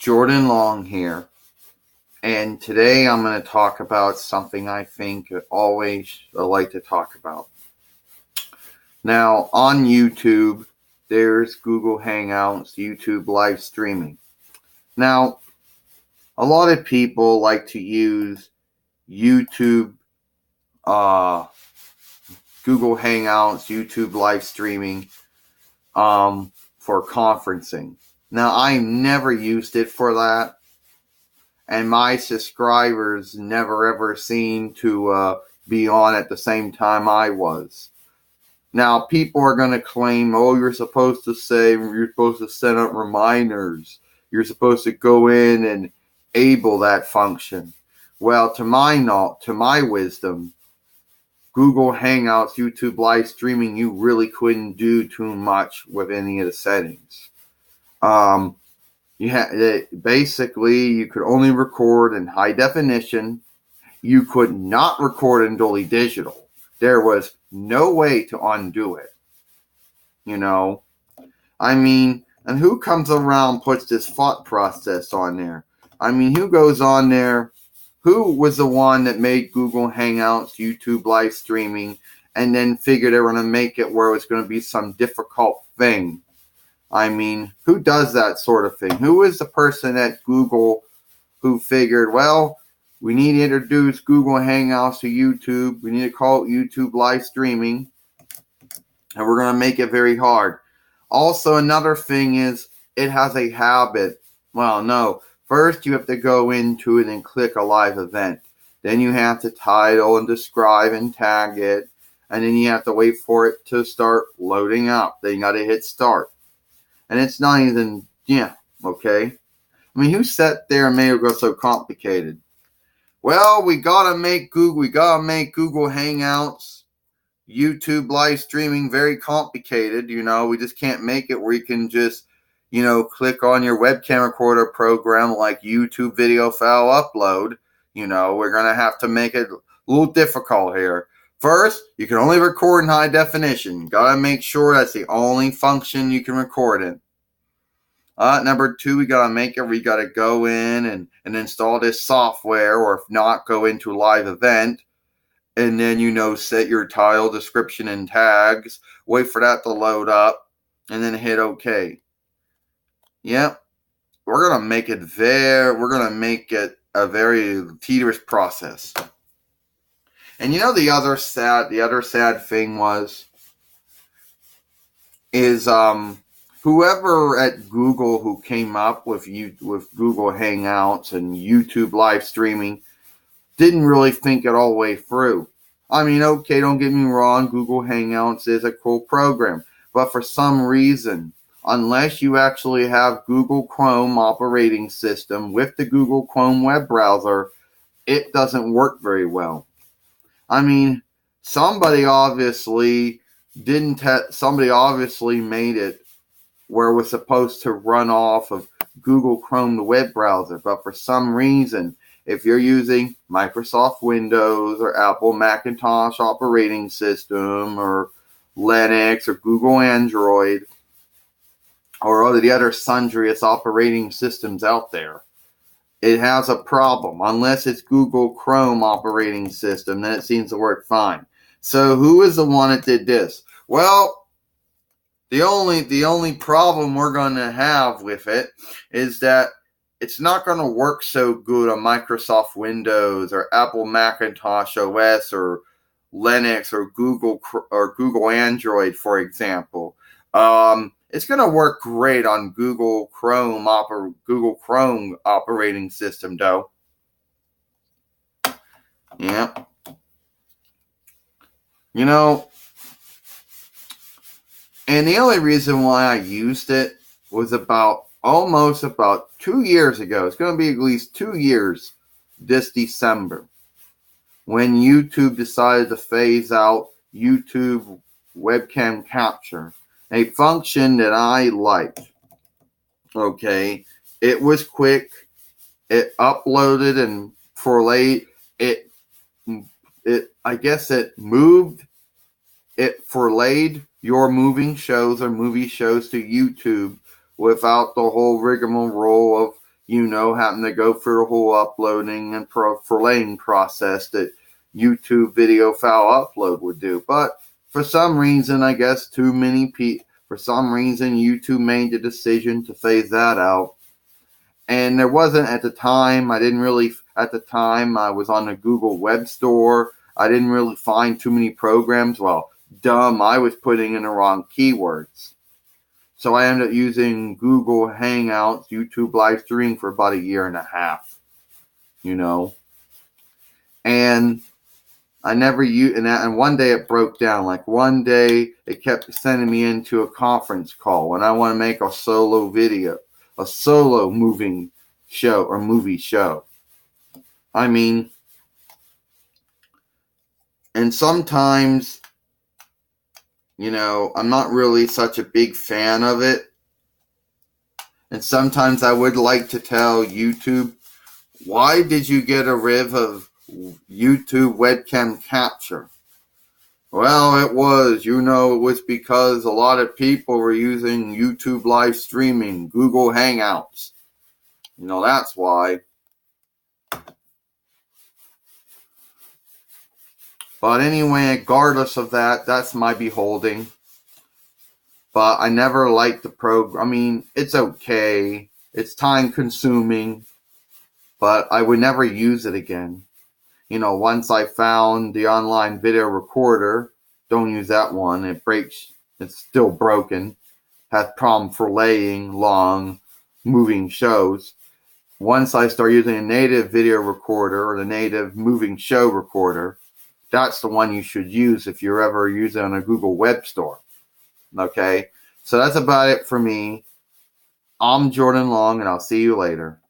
Jordan Long here, and today I'm going to talk about something I think I always like to talk about. Now, on YouTube, there's Google Hangouts, YouTube live streaming. Now, a lot of people like to use YouTube, Google Hangouts, YouTube live streaming for conferencing. Now, I never used it for that, and my subscribers never ever seemed to be on at the same time I was. Now, people are going to claim, you're supposed to set up reminders. You're supposed to go in and enable that function. Well, to my wisdom, Google Hangouts, YouTube live streaming, you really couldn't do too much with any of the settings. Basically, you could only record in high definition. You could not record in Dolby Digital. There was no way to undo it. And who comes around, puts this thought process on there? Who goes on there? Who was the one that made Google Hangouts, YouTube live streaming, and then figured they were going to make it where it was going to be some difficult thing? Who does that sort of thing? Who is the person at Google who figured, we need to introduce Google Hangouts to YouTube. We need to call it YouTube live streaming. And we're going to make it very hard. Also, another thing is it has a habit. First you have to go into it and click a live event. Then you have to title and describe and tag it. And then you have to wait for it to start loading up. Then you got to hit start. And it's not even, okay? Who sat there and made it go so complicated? We gotta make Google Hangouts, YouTube live streaming very complicated. We just can't make it where you can just, click on your webcam recorder program like YouTube video file upload. We're gonna have to make it a little difficult here. First, you can only record in high definition. You gotta make sure that's the only function you can record in. Number two, we gotta go in and install this software, or if not, go into live event, and then, set your title, description, and tags, wait for that to load up, and then hit OK. Yep. We're gonna make it a very tedious process. And the other sad thing is whoever at Google who came up with Google Hangouts and YouTube live streaming didn't really think it all the way through. Okay, don't get me wrong, Google Hangouts is a cool program, but for some reason, unless you actually have Google Chrome operating system with the Google Chrome web browser, it doesn't work very well. Somebody obviously made it where it was supposed to run off of Google Chrome, the web browser. But for some reason, if you're using Microsoft Windows or Apple Macintosh operating system or Linux or Google Android or all the other sundry operating systems out there, it has a problem. Unless it's Google Chrome operating system, then it seems to work fine. So who is the one that did this? The only problem we're going to have with it is that it's not going to work so good on Microsoft Windows or Apple Macintosh OS or Linux or Google Android, for example. It's going to work great on Google Chrome operating system, though. Yeah. And the only reason why I used it was almost about 2 years ago. It's going to be at least 2 years this December, when YouTube decided to phase out YouTube webcam capture, a function that I liked. Okay, it was quick. It uploaded and forlayed it. It forlayed your movie shows to YouTube without the whole rigmarole of having to go through the whole uploading and forlaying process that YouTube video file upload would do. But for some reason, I guess for some reason, YouTube made the decision to phase that out. And there wasn't at the time, I was on the Google Web Store. I didn't really find too many programs. Well, I was putting in the wrong keywords. So I ended up using Google Hangouts, YouTube live streaming for about a year and a half, And I never used, and one day it broke down. Like one day it kept sending me into a conference call when I want to make a solo moving show or movie show. I mean, and sometimes, I'm not really such a big fan of it. And sometimes I would like to tell YouTube, why did you get rid of YouTube webcam capture? Well, it was because a lot of people were using YouTube live streaming, Google Hangouts. That's why. But anyway, regardless of that, that's my beholding. But I never liked the program. I mean, it's okay. It's time consuming. But I would never use it again. Once I found the online video recorder, don't use that one. It breaks. It's still broken. Has problem forlaying long, moving shows. Once I start using a native video recorder or the native moving show recorder, that's the one you should use if you're ever using on a Google Web Store. Okay? So that's about it for me. I'm Jordan Long, and I'll see you later.